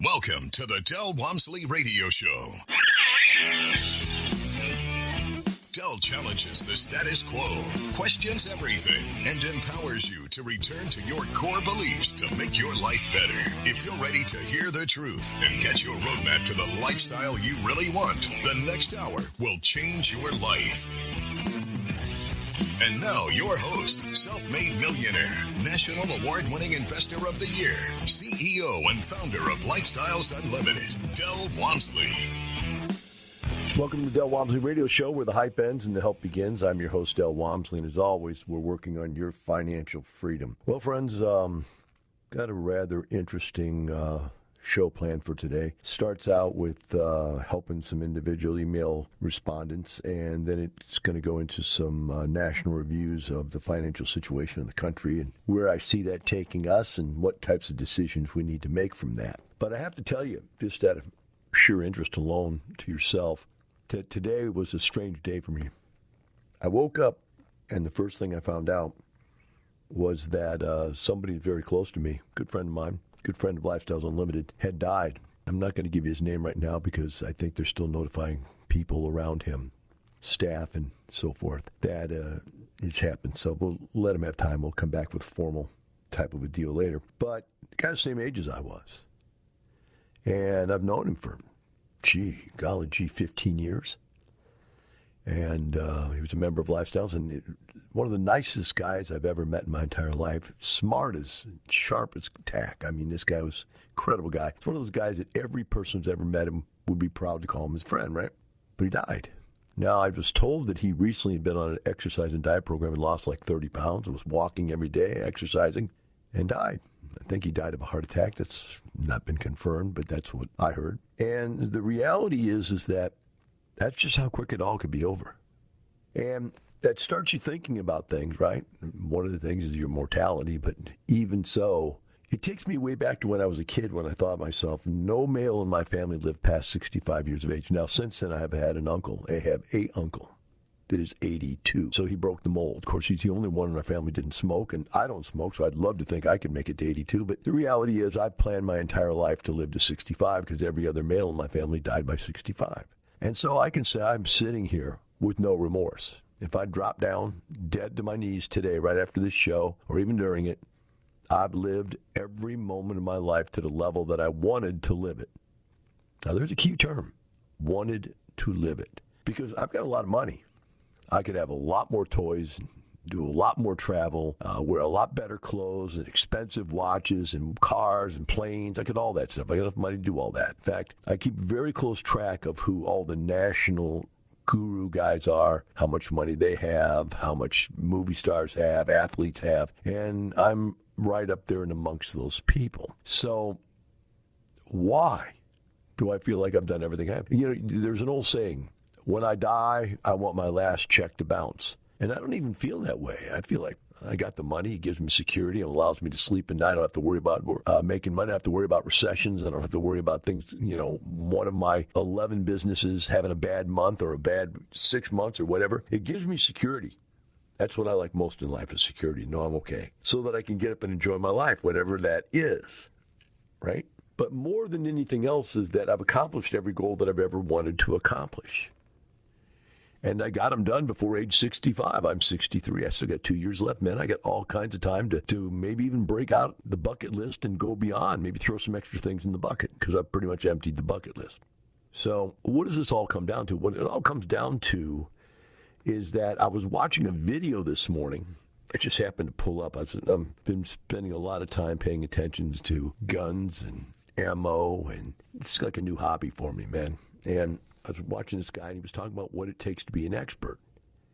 Welcome to the Del Walmsley Radio Show. Del challenges the status quo, questions everything, and empowers you to return to your core beliefs to make your life better. If you're ready to hear the truth and get your roadmap to the lifestyle you really want, the next hour will change your life. And now, your host, self-made millionaire, National Award-winning Investor of the Year, CEO and founder of Lifestyles Unlimited, Del Walmsley. Welcome to the Del Walmsley Radio Show, where the hype ends and the help begins. I'm your host, Del Walmsley, and as always, we're working on your financial freedom. Well, friends, got a rather interesting show planned for today. Starts out with helping some individual email respondents, and then it's going to go into some national reviews of the financial situation in the country and where I see that taking us and what types of decisions we need to make from that. But I have to tell you, just out of sheer interest alone to yourself, today was a strange day for me. I woke up, and the first thing I found out was that somebody very close to me, good friend of mine, good friend of Lifestyles Unlimited, had died. I'm not going to give you his name right now because I think they're still notifying people around him, staff and so forth, that it's happened. So we'll let him have time. We'll come back with a formal type of a deal later. But the guy's the same age as I was. And I've known him for, 15 years. And he was a member of Lifestyles, and one of the nicest guys I've ever met in my entire life. Smart as, sharp as tack. I mean, this guy was an incredible guy. It's one of those guys that every person who's ever met him would be proud to call him his friend, right? But he died. Now, I was told that he recently had been on an exercise and diet program and lost like 30 pounds, and was walking every day, exercising, and died. I think he died of a heart attack. That's not been confirmed, but that's what I heard. And the reality is that that's just how quick it all could be over. And that starts you thinking about things, right? One of the things is your mortality, but even so, it takes me way back to when I was a kid when I thought to myself, no male in my family lived past 65 years of age. Now, since then, I have had an uncle. I have a uncle that is 82. So he broke the mold. Of course, he's the only one in our family that didn't smoke, and I don't smoke, so I'd love to think I could make it to 82. But the reality is I planned my entire life to live to 65 because every other male in my family died by 65. And so I can say I'm sitting here with no remorse. If I drop down dead to my knees today, right after this show, or even during it, I've lived every moment of my life to the level that I wanted to live it. Now, there's a key term, wanted to live it, because I've got a lot of money. I could have a lot more toys, do a lot more travel, wear a lot better clothes and expensive watches and cars and planes. I could all that stuff. I got enough money to do all that. In fact, I keep very close track of who all the national guru guys are, how much money they have, how much movie stars have, athletes have, and I'm right up there and amongst those people. So why do I feel like I've done everything I have? You know, there's an old saying, when I die, I want my last check to bounce. And I don't even feel that way. I feel like I got the money. It gives me security. It allows me to sleep at night. I don't have to worry about making money. I don't have to worry about recessions. I don't have to worry about things, one of my 11 businesses having a bad month or a bad 6 months or whatever. It gives me security. That's what I like most in life is security. Know I'm okay. So that I can get up and enjoy my life, whatever that is, right? But more than anything else is that I've accomplished every goal that I've ever wanted to accomplish. And I got them done before age 65. I'm 63. I still got 2 years left, man. I got all kinds of time to maybe even break out the bucket list and go beyond. Maybe throw some extra things in the bucket because I've pretty much emptied the bucket list. So what does this all come down to? What it all comes down to is that I was watching a video this morning. It just happened to pull up. I've been spending a lot of time paying attention to guns and ammo, and it's like a new hobby for me, man. And I was watching this guy, and he was talking about what it takes to be an expert.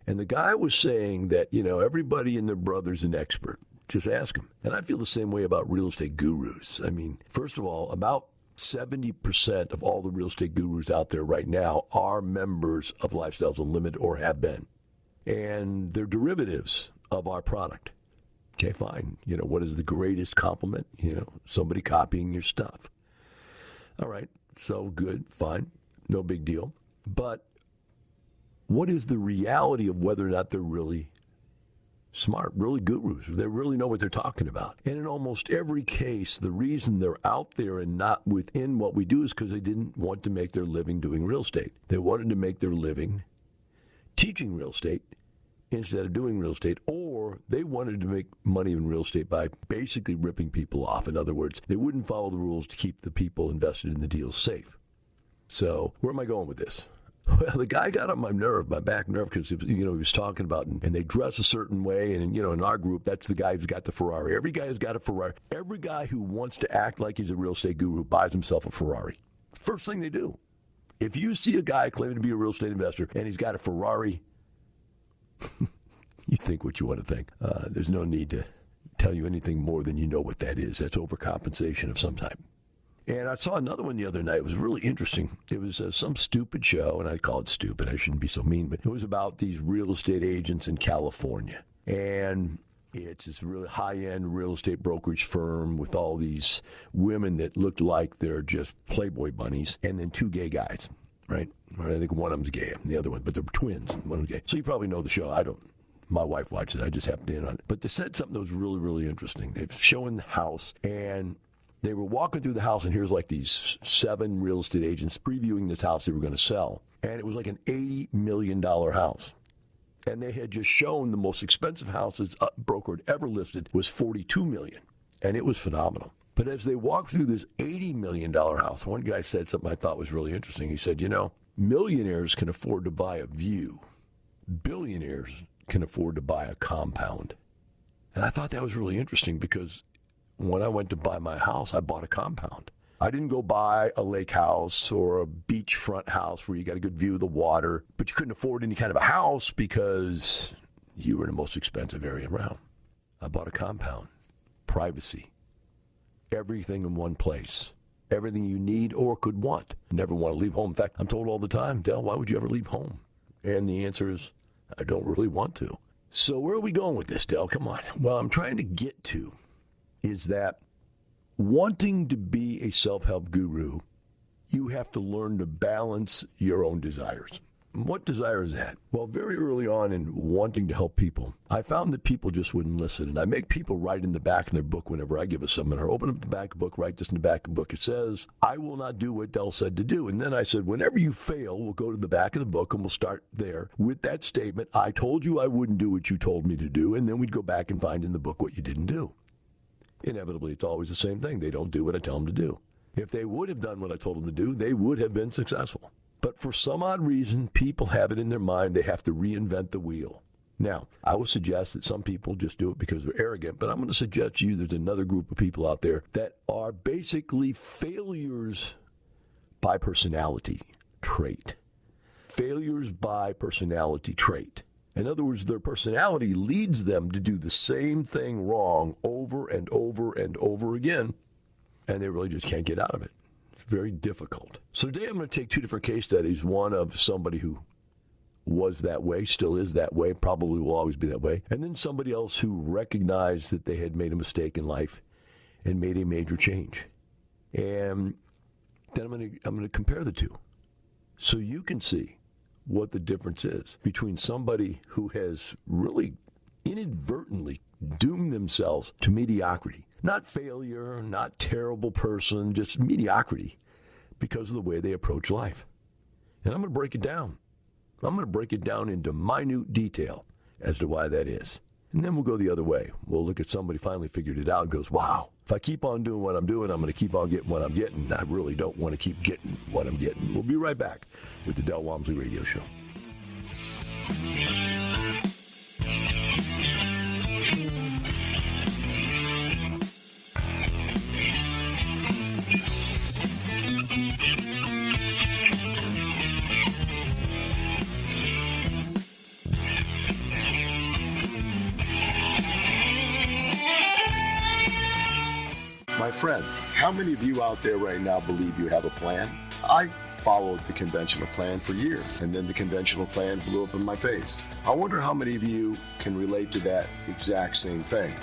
And the guy was saying that, everybody and their brother's an expert. Just ask them. And I feel the same way about real estate gurus. I mean, first of all, about 70% of all the real estate gurus out there right now are members of Lifestyles Unlimited or have been. And they're derivatives of our product. Okay, fine. What is the greatest compliment? Somebody copying your stuff. All right, so good, fine. No big deal. But what is the reality of whether or not they're really Smart, really gurus. They really know what they're talking about. And in almost every case, the reason they're out there and not within what we do is because they didn't want to make their living doing real estate. They wanted to make their living teaching real estate instead of doing real estate, or they wanted to make money in real estate by basically ripping people off. In other words, they wouldn't follow the rules to keep the people invested in the deals safe. So where am I going with this? Well, the guy got on my back nerve, because he was talking about, and they dress a certain way, and in our group, that's the guy who's got the Ferrari. Every guy has got a Ferrari. Every guy who wants to act like he's a real estate guru buys himself a Ferrari. First thing they do. If you see a guy claiming to be a real estate investor and he's got a Ferrari, you think what you want to think. There's no need to tell you anything more than you know what that is. That's overcompensation of some type. And I saw another one the other night. It was really interesting. It was some stupid show, and I call it stupid. I shouldn't be so mean, but it was about these real estate agents in California. And it's this really high-end real estate brokerage firm with all these women that looked like they're just Playboy bunnies, and then two gay guys, right? I think one of them's gay, the other one, but they're twins, and one of them gay. So you probably know the show. I don't. My wife watches it. I just happened in on it. But they said something that was really, really interesting. They're showing the house, and they were walking through the house, and here's like these 7 real estate agents previewing this house they were going to sell. And it was like an $80 million house. And they had just shown the most expensive house that's broker had ever listed was $42 million. And it was phenomenal. But as they walked through this $80 million house, one guy said something I thought was really interesting. He said, millionaires can afford to buy a view. Billionaires can afford to buy a compound. And I thought that was really interesting, because when I went to buy my house, I bought a compound. I didn't go buy a lake house or a beachfront house where you got a good view of the water, but you couldn't afford any kind of a house because you were in the most expensive area around. I bought a compound. Privacy. Everything in one place. Everything you need or could want. Never want to leave home. In fact, I'm told all the time, Del, why would you ever leave home? And the answer is, I don't really want to. So where are we going with this, Del? Come on. Well, I'm trying to get to is that wanting to be a self-help guru, you have to learn to balance your own desires. What desire is that? Well, very early on in wanting to help people, I found that people just wouldn't listen. And I make people write in the back of their book whenever I give a seminar. Open up the back of the book, write this in the back of the book. It says, I will not do what Del said to do. And then I said, whenever you fail, we'll go to the back of the book and we'll start there with that statement. I told you I wouldn't do what you told me to do. And then we'd go back and find in the book what you didn't do. Inevitably, it's always the same thing. They don't do what I tell them to do. If they would have done what I told them to do, they would have been successful. But for some odd reason, people have it in their mind they have to reinvent the wheel. Now, I would suggest that some people just do it because they're arrogant, but I'm going to suggest to you there's another group of people out there that are basically failures by personality trait. Failures by personality trait. In other words, their personality leads them to do the same thing wrong over and over and over again, and they really just can't get out of it. It's very difficult. So today I'm going to take 2 different case studies, one of somebody who was that way, still is that way, probably will always be that way, and then somebody else who recognized that they had made a mistake in life and made a major change. And then I'm going to compare the two so you can see what the difference is between somebody who has really inadvertently doomed themselves to mediocrity. Not failure, not terrible person, just mediocrity because of the way they approach life. And I'm going to break it down. I'm going to break it down into minute detail as to why that is. And then we'll go the other way. We'll look at somebody finally figured it out and goes, wow, if I keep on doing what I'm doing, I'm going to keep on getting what I'm getting. I really don't want to keep getting what I'm getting. We'll be right back with the Del Walmsley Radio Show. My friends, how many of you out there right now believe you have a plan? I followed the conventional plan for years, and then the conventional plan blew up in my face. I wonder how many of you can relate to that exact same thing.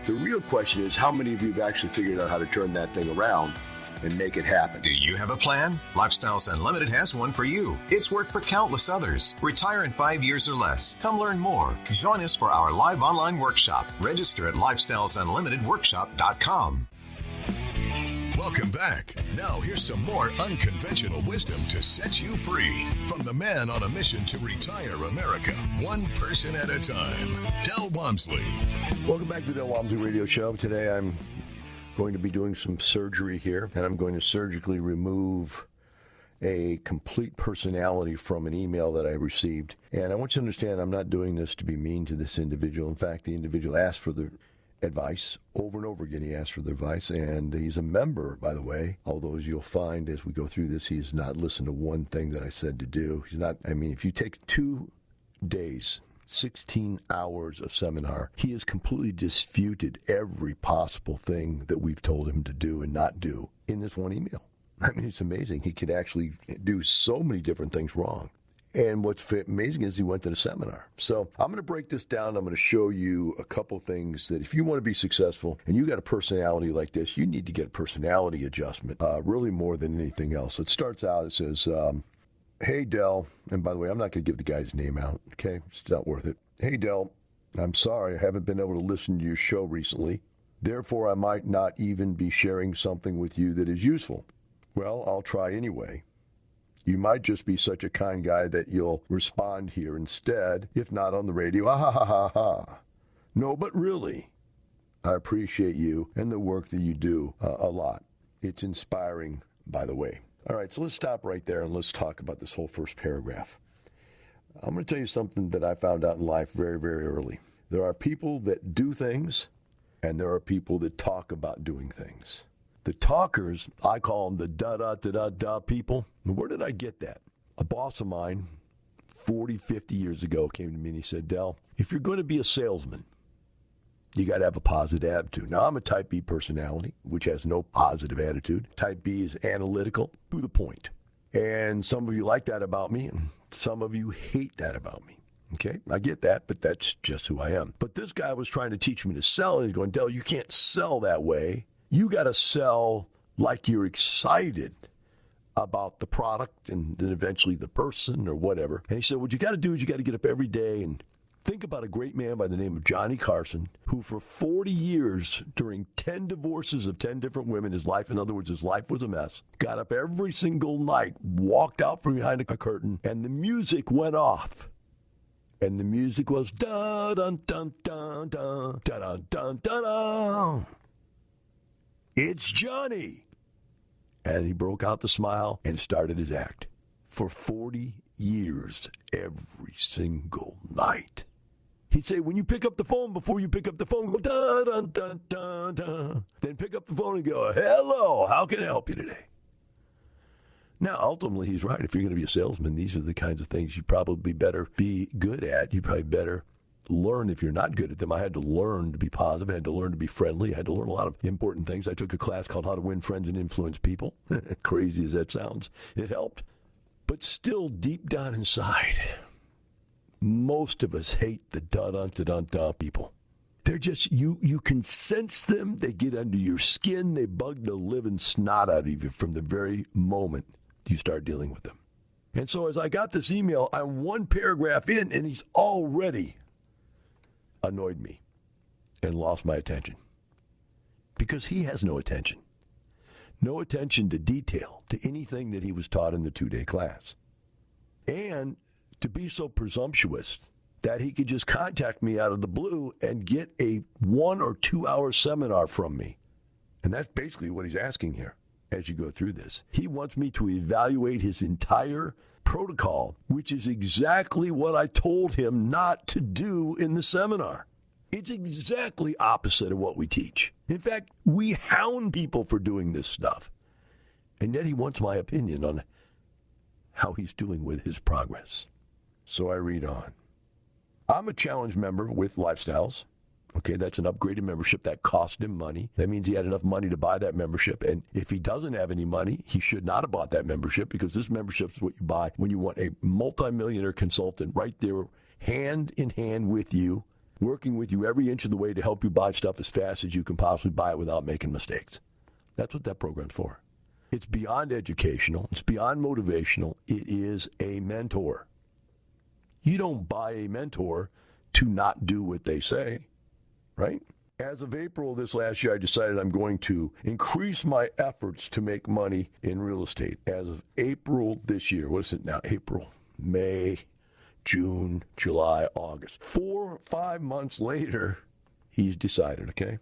The real question is how many of you have actually figured out how to turn that thing around and make it happen. Do you have a plan? Lifestyles Unlimited has one for you. It's worked for countless others. Retire in 5 years or less. Come learn more. Join us for our live online workshop. Register at lifestylesunlimitedworkshop.com. Welcome back. Now here's some more unconventional wisdom to set you free. From the man on a mission to retire America, one person at a time, Del Walmsley. Welcome back to the Del Walmsley Radio Show. Today I'm going to be doing some surgery here, and I'm going to surgically remove a complete personality from an email that I received. And I want you to understand I'm not doing this to be mean to this individual. In fact, the individual asked for the advice over and over again. He asked for the advice, and he's a member, by the way, although as you'll find as we go through this, he has not listened to one thing that I said to do. He's not, if you take 2 days, 16 hours of seminar, he has completely disputed every possible thing that we've told him to do and not do in this one email. It's amazing. He could actually do so many different things wrong. And what's amazing is he went to the seminar. So I'm going to break this down. I'm going to show you a couple things that if you want to be successful and you got a personality like this, you need to get a personality adjustment, really more than anything else. It starts out, it says, hey, Del, and by the way, I'm not going to give the guy's name out, okay? It's not worth it. Hey, Del, I'm sorry I haven't been able to listen to your show recently. Therefore, I might not even be sharing something with you that is useful. Well, I'll try anyway. You might just be such a kind guy that you'll respond here instead, if not on the radio. Ah, ha, ha, ha, ha. No, but really, I appreciate you and the work that you do a lot. It's inspiring, by the way. All right, so let's stop right there and let's talk about this whole first paragraph. I'm going to tell you something that I found out in life very, very early. There are people that do things, and there are people that talk about doing things. The talkers, I call them the da-da-da-da-da people. And where did I get that? A boss of mine, 40, 50 years ago, came to me and he said, Del, if you're going to be a salesman, you got to have a positive attitude. Now, I'm a type B personality, which has no positive attitude. Type B is analytical, to the point. And some of you like that about me, and some of you hate that about me. Okay, I get that, but that's just who I am. But this guy was trying to teach me to sell, and he's going, Del, you can't sell that way. You got to sell like you're excited about the product and then eventually the person or whatever. And he said, what you got to do is you got to get up every day and think about a great man by the name of Johnny Carson, who for 40 years, during 10 divorces of 10 different women, his life, in other words, his life was a mess, got up every single night, walked out from behind a curtain, and the music went off. And the music was da-dun-dun-dun-dun, da-dun-dun-dun-dun. It's Johnny. And he broke out the smile and started his act. For 40 years, every single night. He'd say, when you pick up the phone, before you pick up the phone, go da-dun-dun-dun-dun. Then pick up the phone and go, hello, how can I help you today? Now, ultimately, he's right. If you're going to be a salesman, these are the kinds of things you probably better be good at. You probably better learn if you're not good at them. I had to learn to be positive. I had to learn to be friendly. I had to learn a lot of important things. I took a class called How to Win Friends and Influence People. Crazy as that sounds, it helped. But still, deep down inside, most of us hate the da-dun-da-dun-da people. They're just, you can sense them. They get under your skin. They bug the living snot out of you from the very moment you start dealing with them. And so as I got this email, I'm one paragraph in, and he's already annoyed me and lost my attention. Because he has no attention. No attention to detail, to anything that he was taught in the 2-day class. And to be so presumptuous that he could just contact me out of the blue and get a 1 or 2 hour seminar from me. And that's basically what he's asking here as you go through this. He wants me to evaluate his entire protocol, which is exactly what I told him not to do in the seminar. It's exactly opposite of what we teach. In fact, we hound people for doing this stuff. And yet he wants my opinion on how he's doing with his progress. So I read on. I'm a challenge member with Lifestyles. Okay, that's an upgraded membership that cost him money. That means he had enough money to buy that membership. And if he doesn't have any money, he should not have bought that membership, because this membership is what you buy when you want a multimillionaire consultant right there, hand in hand with you, working with you every inch of the way to help you buy stuff as fast as you can possibly buy it without making mistakes. That's what that program's for. It's beyond educational. It's beyond motivational. It is a mentor. You don't buy a mentor to not do what they say, right? As of April this last year, I decided I'm going to increase my efforts to make money in real estate. As of April this year, what is it now? April, May, June, July, August. 4 or 5 months later, he's decided, okay?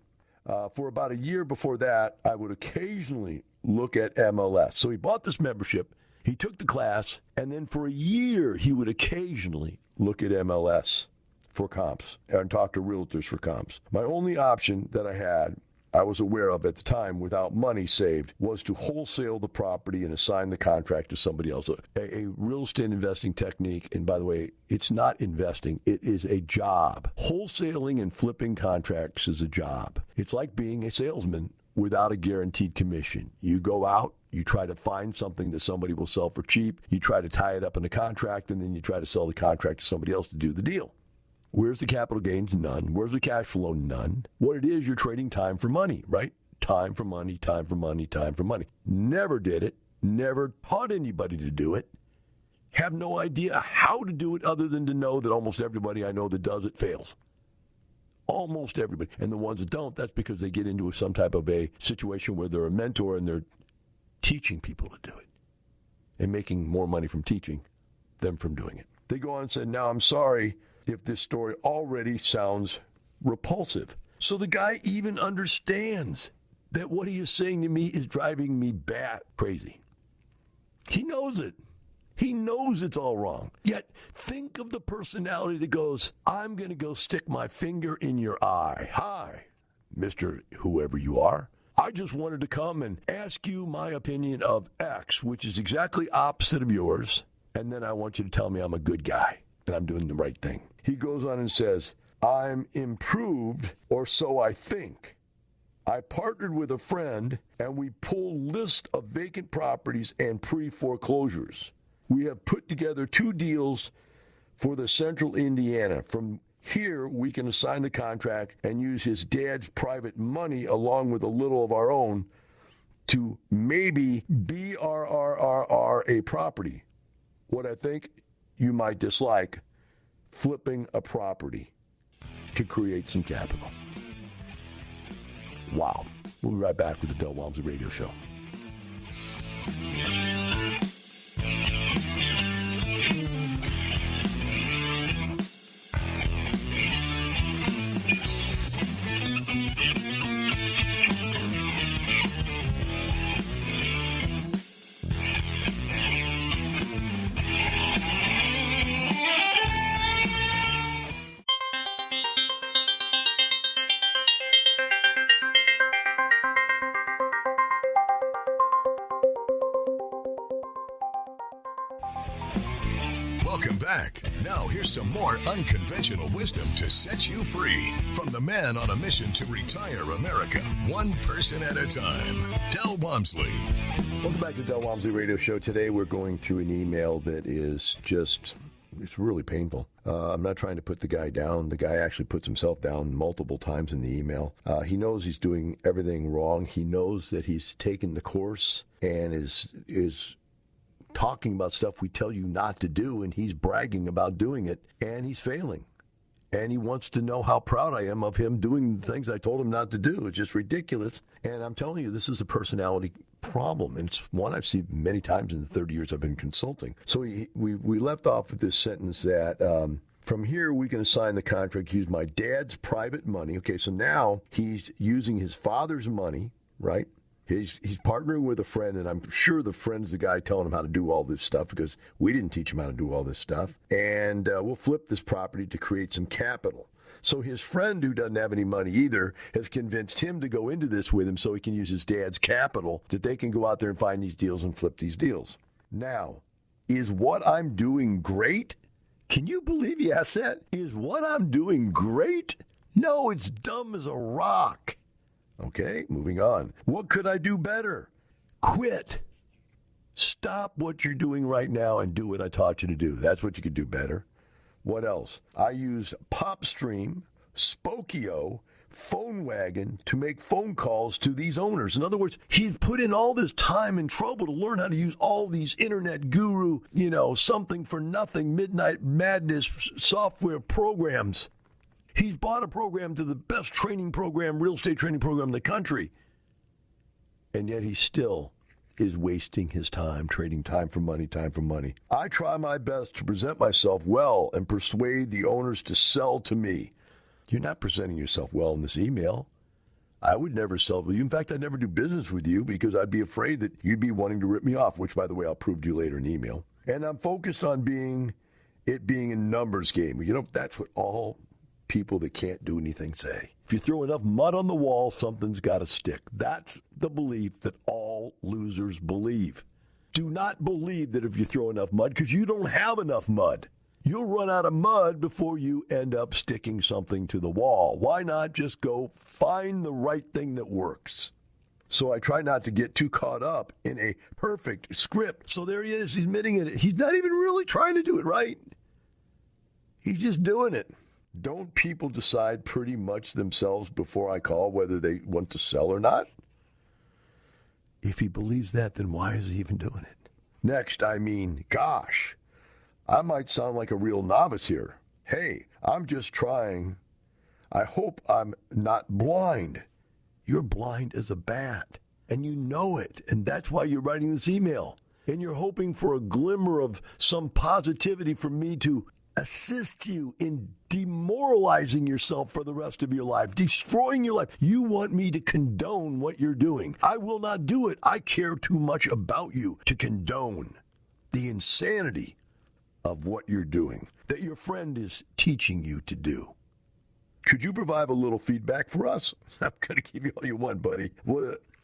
For about a year before that, I would occasionally look at MLS. So he bought this membership, he took the class, and then for a year, he would occasionally look at MLS for comps and talk to realtors for comps. My only option that I was aware of at the time without money saved, was to wholesale the property and assign the contract to somebody else. A real estate investing technique, and by the way, it's not investing, it is a job. Wholesaling and flipping contracts is a job. It's like being a salesman without a guaranteed commission. You go out, you try to find something that somebody will sell for cheap, you try to tie it up in a contract, and then you try to sell the contract to somebody else to do the deal. Where's the capital gains? None. Where's the cash flow? None. What it is, you're trading time for money, right? Time for money, time for money, time for money. Never did it. Never taught anybody to do it. Have no idea how to do it other than to know that almost everybody I know that does it fails. Almost everybody. And the ones that don't, that's because they get into some type of a situation where they're a mentor and they're teaching people to do it and making more money from teaching than from doing it. They go on and say, now I'm sorry if this story already sounds repulsive. So the guy even understands that what he is saying to me is driving me bat crazy. He knows it. He knows it's all wrong. Yet think of the personality that goes, I'm going to go stick my finger in your eye. Hi, Mr. Whoever you are. I just wanted to come and ask you my opinion of X, which is exactly opposite of yours. And then I want you to tell me I'm a good guy and I'm doing the right thing. He goes on and says, I'm improved, or so I think. I partnered with a friend, and we pull list of vacant properties and pre-foreclosures. We have put together 2 deals for the central Indiana. From here, we can assign the contract and use his dad's private money along with a little of our own to maybe BRRRR a property. What I think you might dislike, flipping a property to create some capital. Wow. We'll be right back with the Del Walmsley Radio Show. Welcome back. Now here's some more unconventional wisdom to set you free from the man on a mission to retire America, one person at a time, Del Walmsley. Welcome back to the Del Walmsley Radio Show. Today we're going through an email that is just, it's really painful. I'm not trying to put the guy down. The guy actually puts himself down multiple times in the email. He knows he's doing everything wrong. He knows that he's taken the course and is talking about stuff we tell you not to do, and he's bragging about doing it, and he's failing. And he wants to know how proud I am of him doing the things I told him not to do. It's just ridiculous. And I'm telling you, this is a personality problem, and it's one I've seen many times in the 30 years I've been consulting. So we left off with this sentence that from here we can assign the contract, use my dad's private money. Okay, so now he's using his father's money, right? He's partnering with a friend, and I'm sure the friend's the guy telling him how to do all this stuff because we didn't teach him how to do all this stuff. And we'll flip this property to create some capital. So his friend, who doesn't have any money either, has convinced him to go into this with him so he can use his dad's capital, that they can go out there and find these deals and flip these deals. Now, is what I'm doing great? Can you believe he asked that? Is what I'm doing great? No, it's dumb as a rock. Okay, moving on. What could I do better? Quit. Stop what you're doing right now and do what I taught you to do. That's what you could do better. What else? I use PopStream, Spokio, phone wagon to make phone calls to these owners. In other words, he's put in all this time and trouble to learn how to use all these internet guru, something for nothing, midnight madness software programs. He's bought a program to the best training program, real estate training program in the country. And yet he still is wasting his time, trading time for money, time for money. I try my best to present myself well and persuade the owners to sell to me. You're not presenting yourself well in this email. I would never sell to you. In fact, I'd never do business with you because I'd be afraid that you'd be wanting to rip me off, which, by the way, I'll prove to you later in email. And I'm focused on it being a numbers game. That's what all people that can't do anything say. If you throw enough mud on the wall, something's got to stick. That's the belief that all losers believe. Do not believe that if you throw enough mud, because you don't have enough mud. You'll run out of mud before you end up sticking something to the wall. Why not just go find the right thing that works? So I try not to get too caught up in a perfect script. So there he is, he's admitting it. He's not even really trying to do it right. He's just doing it. Don't people decide pretty much themselves before I call whether they want to sell or not? If he believes that, then why is he even doing it? Next, gosh, I might sound like a real novice here. Hey, I'm just trying. I hope I'm not blind. You're blind as a bat, and you know it, and that's why you're writing this email. And you're hoping for a glimmer of some positivity from me to assist you in demoralizing yourself for the rest of your life, destroying your life. You want me to condone what you're doing. I will not do it. I care too much about you to condone the insanity of what you're doing, that your friend is teaching you to do. Could you provide a little feedback for us? I'm going to give you all you want, buddy.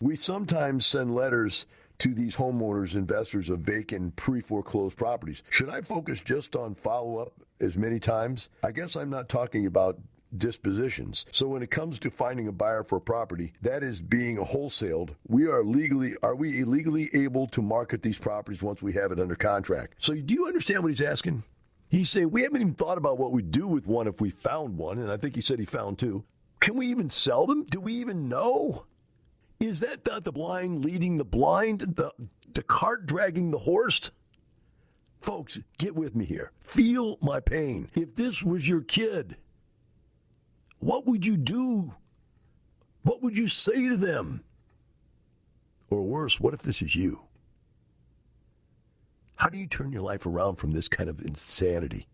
We sometimes send letters to these homeowners, investors of vacant, pre-foreclosed properties. Should I focus just on follow-up as many times? I guess I'm not talking about dispositions. So when it comes to finding a buyer for a property, that is being wholesaled, are we illegally able to market these properties once we have it under contract? So do you understand what he's asking? He's saying, we haven't even thought about what we'd do with one if we found one, and I think he said he found two. Can we even sell them? Do we even know? Is that not the blind leading the blind, the cart dragging the horse? Folks, get with me here. Feel my pain. If this was your kid, what would you do? What would you say to them? Or worse, what if this is you? How do you turn your life around from this kind of insanity?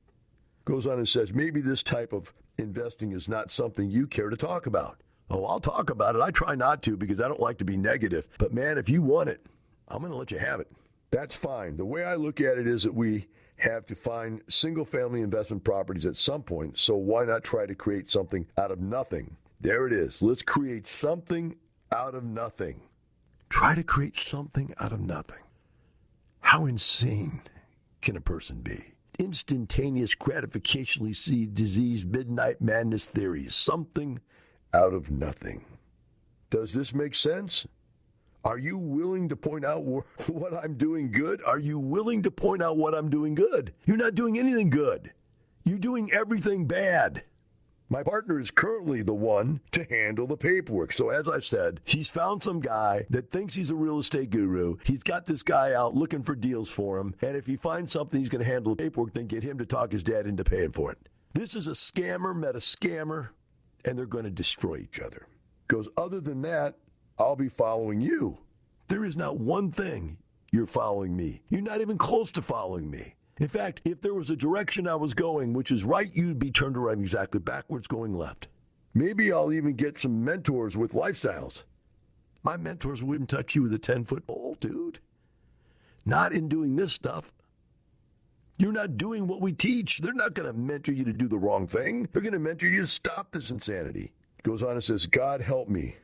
Goes on and says, maybe this type of investing is not something you care to talk about. Oh, I'll talk about it. I try not to because I don't like to be negative. But man, if you want it, I'm going to let you have it. That's fine. The way I look at it is that we have to find single-family investment properties at some point, so why not try to create something out of nothing? There it is. Let's create something out of nothing. Try to create something out of nothing. How insane can a person be? Instantaneous gratification disease, midnight madness theories. Something out of nothing. Does this make sense? Are you willing to point out what I'm doing good? Are you willing to point out what I'm doing good? You're not doing anything good. You're doing everything bad. My partner is currently the one to handle the paperwork. So as I said, he's found some guy that thinks he's a real estate guru. He's got this guy out looking for deals for him. And if he finds something, he's going to handle the paperwork, then get him to talk his dad into paying for it. This is a scammer met a scammer, and they're going to destroy each other. Goes, other than that, I'll be following you. There is not one thing you're following me. You're not even close to following me. In fact, if there was a direction I was going, which is right, you'd be turned around exactly backwards going left. Maybe I'll even get some mentors with lifestyles. My mentors wouldn't touch you with a 10-foot pole, dude. Not in doing this stuff. You're not doing what we teach. They're not going to mentor you to do the wrong thing. They're going to mentor you to stop this insanity. Goes on and says, God help me.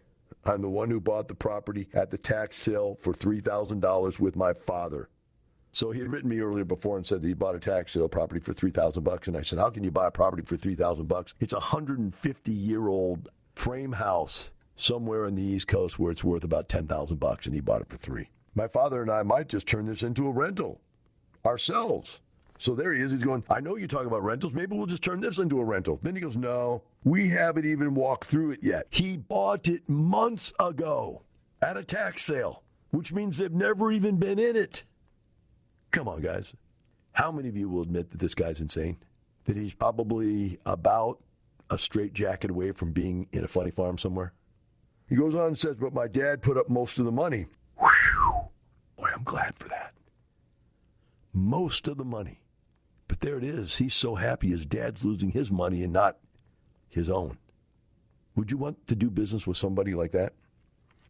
I'm the one who bought the property at the tax sale for $3,000 with my father. So he had written me earlier before and said that he bought a tax sale property for $3,000. And I said, how can you buy a property for $3,000? It's a 150-year-old frame house somewhere on the East Coast where it's worth about $10,000, and he bought it for $3,000. My father and I might just turn this into a rental ourselves. So there he is. He's going, I know you talk about rentals. Maybe we'll just turn this into a rental. Then he goes, no, We haven't even walked through it yet. He bought it months ago at a tax sale, which means they've never even been in it. Come on, guys. How many of you will admit that this guy's insane? That he's probably about a straitjacket away from being in a funny farm somewhere? He goes on and says, but my dad put up most of the money. Whew. Boy, I'm glad for that. Most of the money. But there it is. He's so happy his dad's losing his money and not his own. Would you want to do business with somebody like that?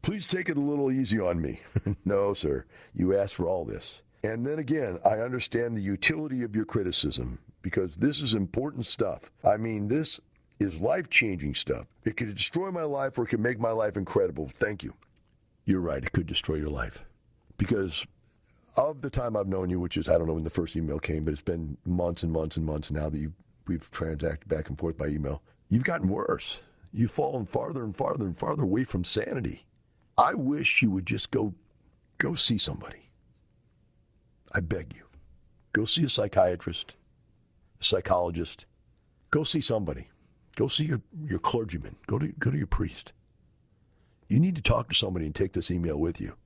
Please take it a little easy on me. No, sir. You asked for all this. And then again, I understand the utility of your criticism because this is important stuff. I mean, this is life-changing stuff. It could destroy my life or it could make my life incredible. Thank you. You're right. It could destroy your life. Because of the time I've known you, which is, I don't know when the first email came, but it's been months and months and months now that we've transacted back and forth by email. You've gotten worse. You've fallen farther and farther and farther away from sanity. I wish you would just go see somebody. I beg you. Go see a psychiatrist, a psychologist. Go see somebody. Go see your clergyman. Go to your priest. You need to talk to somebody and take this email with you,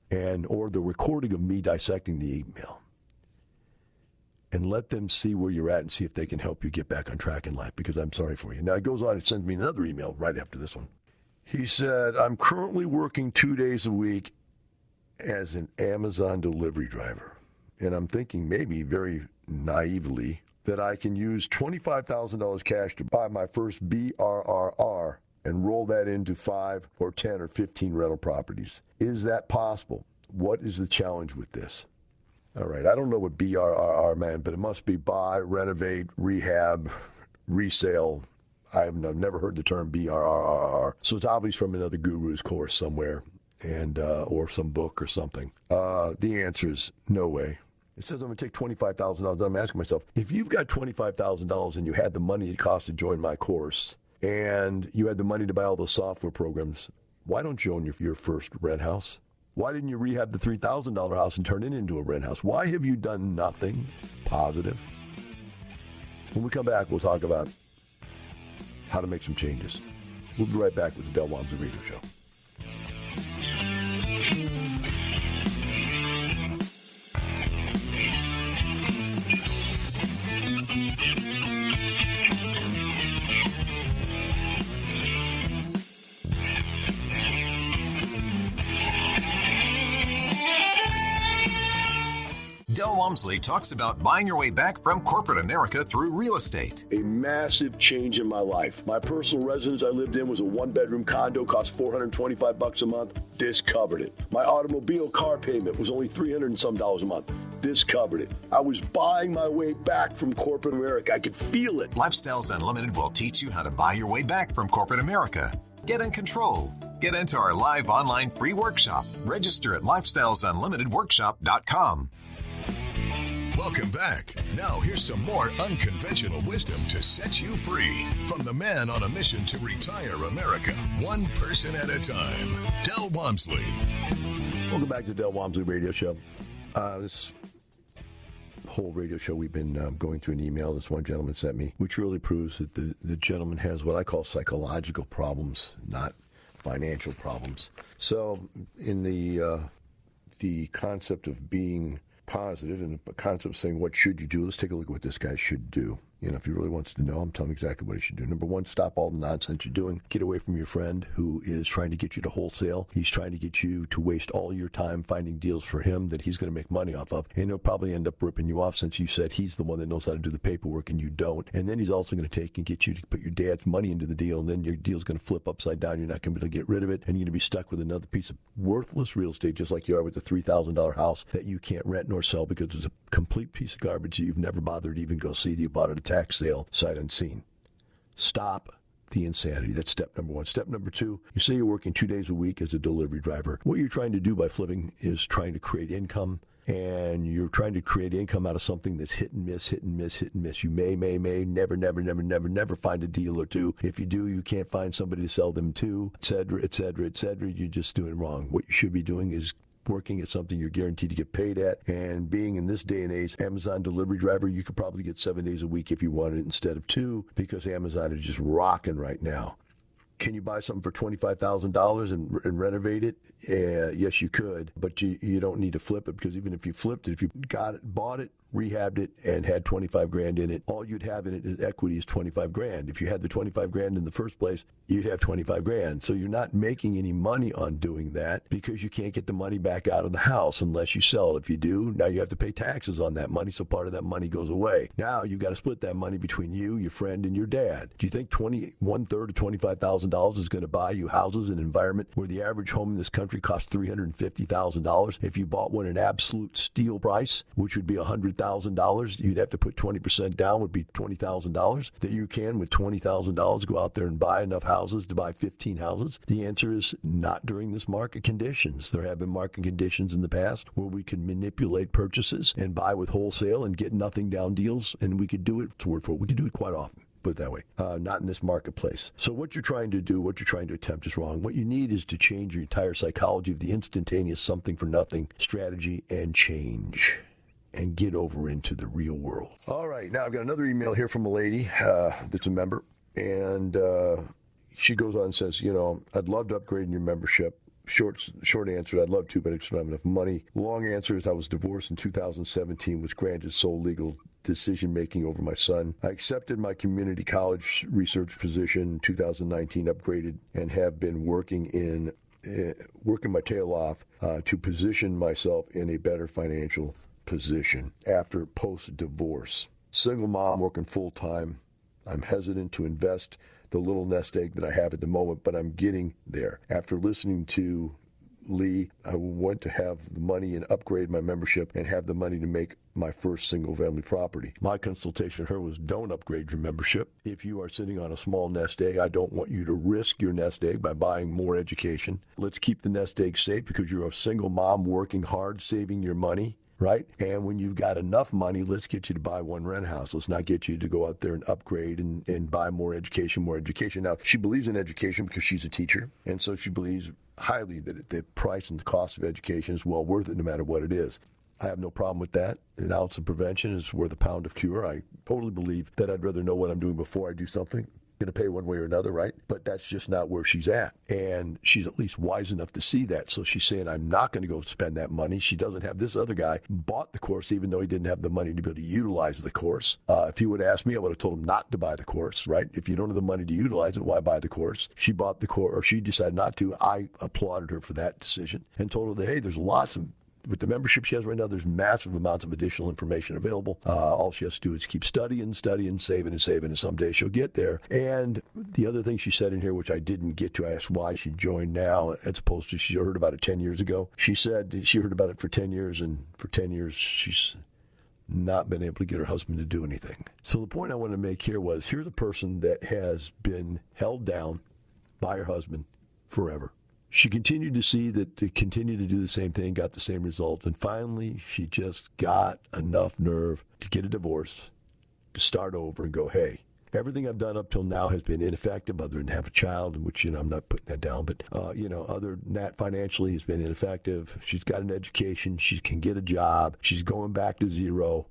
or the recording of me dissecting the email, and let them see where you're at and see if they can help you get back on track in life, because I'm sorry for you. Now, it goes on and sends me another email right after this one. He said, I'm currently working 2 days a week as an Amazon delivery driver, and I'm thinking maybe very naively that I can use $25,000 cash to buy my first BRRR and roll that into 5 or 10 or 15 rental properties. Is that possible? What is the challenge with this? All right, I don't know what BRRR meant, but it must be buy, renovate, rehab, resale. I've never heard the term BRRR. So it's obviously from another guru's course somewhere, and or some book or something. The answer is no way. It says I'm going to take $25,000. I'm asking myself, if you've got $25,000 and you had the money it cost to join my course, and you had the money to buy all those software programs, why don't you own your first rent house? Why didn't you rehab the $3,000 house and turn it into a rent house? Why have you done nothing positive? When we come back, we'll talk about how to make some changes. We'll be right back with the Del Walmsley Radio Show. Del Walmsley talks about buying your way back from corporate America through real estate. A massive change in my life. My personal residence I lived in was a one-bedroom condo, cost $425 a month. This covered it. My automobile car payment was only $300 and some a month. This covered it. I was buying my way back from corporate America. I could feel it. Lifestyles Unlimited will teach you how to buy your way back from corporate America. Get in control. Get into our live online free workshop. Register at lifestylesunlimitedworkshop.com. Welcome back. Now here's some more unconventional wisdom to set you free from the man on a mission to retire America, one person at a time, Del Walmsley. Welcome back to the Del Walmsley Radio Show. This whole radio show we've been going through an email this one gentleman sent me, which really proves that the gentleman has what I call psychological problems, not financial problems. So in the concept of being positive and the concept of saying what should you do, let's take a look at what this guy should do. You know, if he really wants to know, I'm telling him exactly what he should do. Number one, stop all the nonsense you're doing. Get away from your friend who is trying to get you to wholesale. He's trying to get you to waste all your time finding deals for him that he's going to make money off of. And he'll probably end up ripping you off since you said he's the one that knows how to do the paperwork and you don't. And then he's also going to take and get you to put your dad's money into the deal, and then your deal's going to flip upside down. You're not going to be able to get rid of it, and you're going to be stuck with another piece of worthless real estate, just like you are with the $3,000 house that you can't rent nor sell because it's a complete piece of garbage that you've never bothered to even go see, that you bought at a tax sale, sight unseen. Stop the insanity. That's step number one. Step number two, you say you're working 2 days a week as a delivery driver. What you're trying to do by flipping is trying to create income, and you're trying to create income out of something that's hit and miss, hit and miss, hit and miss. You may, never find a deal or two. If you do, you can't find somebody to sell them to, et cetera, et cetera, et cetera. You're just doing it wrong. What you should be doing is working at something you're guaranteed to get paid at. And being in this day and age, Amazon delivery driver, you could probably get 7 days a week if you wanted it instead of 2, because Amazon is just rocking right now. Can you buy something for $25,000 and renovate it? Yes, you could, but you don't need to flip it, because even if you flipped it, if you bought it, rehabbed it, and had 25 grand in it, all you'd have in it as equity is 25 grand. If you had the 25 grand in the first place, you'd have 25 grand. So you're not making any money on doing that, because you can't get the money back out of the house unless you sell it. If you do, now you have to pay taxes on that money, so part of that money goes away. Now you've got to split that money between you, your friend, and your dad. Do you think one-third of $25,000 is going to buy you houses in an environment where the average home in this country costs $350,000? If you bought one at absolute steal price, which would be $100,000, you'd have to put 20% down, would be $20,000. That you can, with $20,000, go out there and buy enough houses to buy 15 houses? The answer is not during this market conditions. There have been market conditions in the past where we can manipulate purchases and buy with wholesale and get nothing down deals, and we could do it. We could do it quite often. Put it that way. Not in this marketplace. So what you're trying to do, what you're trying to attempt is wrong. What you need is to change your entire psychology of the instantaneous something for nothing strategy and change, and get over into the real world. All right, now I've got another email here from a lady that's a member, and she goes on and says, I'd love to upgrade your membership. Short answer, I'd love to, but I just don't have enough money. Long answer is I was divorced in 2017, which granted sole legal decision-making over my son. I accepted my community college research position in 2019, upgraded, and have been working my tail off to position myself in a better financial position after post-divorce. Single mom working full-time. I'm hesitant to invest the little nest egg that I have at the moment, but I'm getting there. After listening to Lee, I want to have the money and upgrade my membership and have the money to make my first single-family property. My consultation with her was, don't upgrade your membership. If you are sitting on a small nest egg, I don't want you to risk your nest egg by buying more education. Let's keep the nest egg safe, because you're a single mom working hard, saving your money. Right? And when you've got enough money, let's get you to buy one rent house. Let's not get you to go out there and upgrade and buy more education. Now, she believes in education because she's a teacher, and so she believes highly that the price and the cost of education is well worth it no matter what it is. I have no problem with that. An ounce of prevention is worth a pound of cure. I totally believe that I'd rather know what I'm doing before I do something. Going to pay one way or another, right? But that's just not where she's at. And she's at least wise enough to see that. So she's saying, I'm not going to go spend that money. She doesn't have this other guy bought the course, even though he didn't have the money to be able to utilize the course. If he would have asked me, I would have told him not to buy the course, right? If you don't have the money to utilize it, why buy the course? She bought the course, or she decided not to. I applauded her for that decision and told her that, hey, there's lots of, with the membership she has right now, there's massive amounts of additional information available. All she has to do is keep studying, saving, and someday she'll get there. And the other thing she said in here, which I didn't get to, I asked why she joined now, as opposed to she heard about it 10 years ago. She said she heard about it for 10 years, and for 10 years she's not been able to get her husband to do anything. So the point I want to make here was, here's a person that has been held down by her husband forever. She continued to see that to continue to do the same thing, got the same results, and finally she just got enough nerve to get a divorce, to start over and go, hey, everything I've done up till now has been ineffective, other than have a child, in which, I'm not putting that down, but, other than that, financially has been ineffective. She's got an education. She can get a job. She's going back to zero.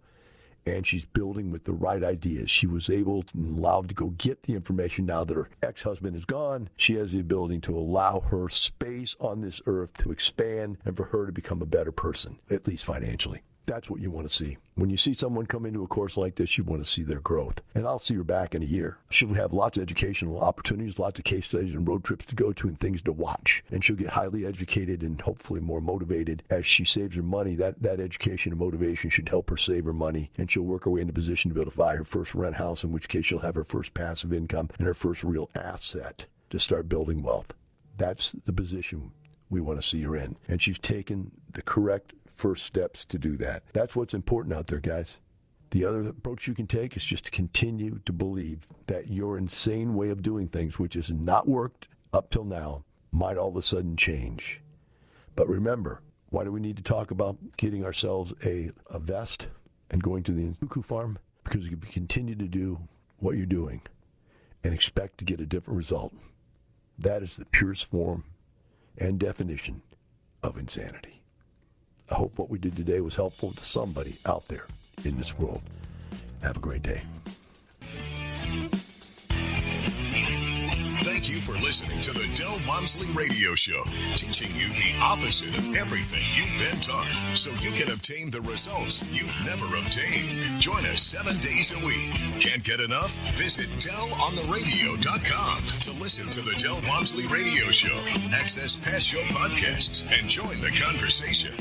And she's building with the right ideas. She was able and allowed to go get the information now that her ex-husband is gone. She has the ability to allow her space on this earth to expand and for her to become a better person, at least financially. That's what you want to see. When you see someone come into a course like this, you want to see their growth. And I'll see her back in a year. She'll have lots of educational opportunities, lots of case studies and road trips to go to and things to watch. And she'll get highly educated and hopefully more motivated as she saves her money. That education and motivation should help her save her money. And she'll work her way into a position to be able to buy her first rent house, in which case she'll have her first passive income and her first real asset to start building wealth. That's the position we want to see her in. And she's taken the correct first steps to do that. That's what's important out there, guys. The other approach you can take is just to continue to believe that your insane way of doing things, which has not worked up till now, might all of a sudden change. But remember, why do we need to talk about getting ourselves a vest and going to the cuckoo farm? Because if you continue to do what you're doing and expect to get a different result, that is the purest form and definition of insanity. I hope what we did today was helpful to somebody out there in this world. Have a great day. Thank you for listening to the Del Walmsley Radio Show, teaching you the opposite of everything you've been taught so you can obtain the results you've never obtained. Join us 7 days a week. Can't get enough? Visit DelOnTheRadio.com to listen to the Del Walmsley Radio Show, access past show podcasts, and join the conversation.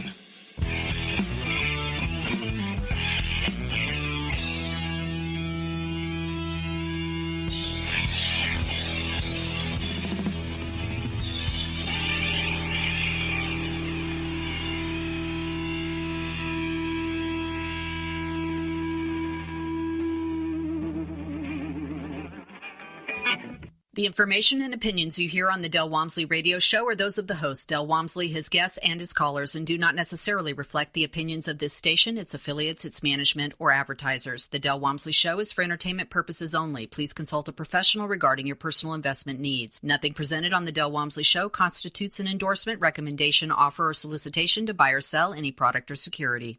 The information and opinions you hear on the Del Walmsley Radio Show are those of the host, Del Walmsley, his guests, and his callers, and do not necessarily reflect the opinions of this station, its affiliates, its management, or advertisers. The Del Walmsley Show is for entertainment purposes only. Please consult a professional regarding your personal investment needs. Nothing presented on the Del Walmsley Show constitutes an endorsement, recommendation, offer, or solicitation to buy or sell any product or security.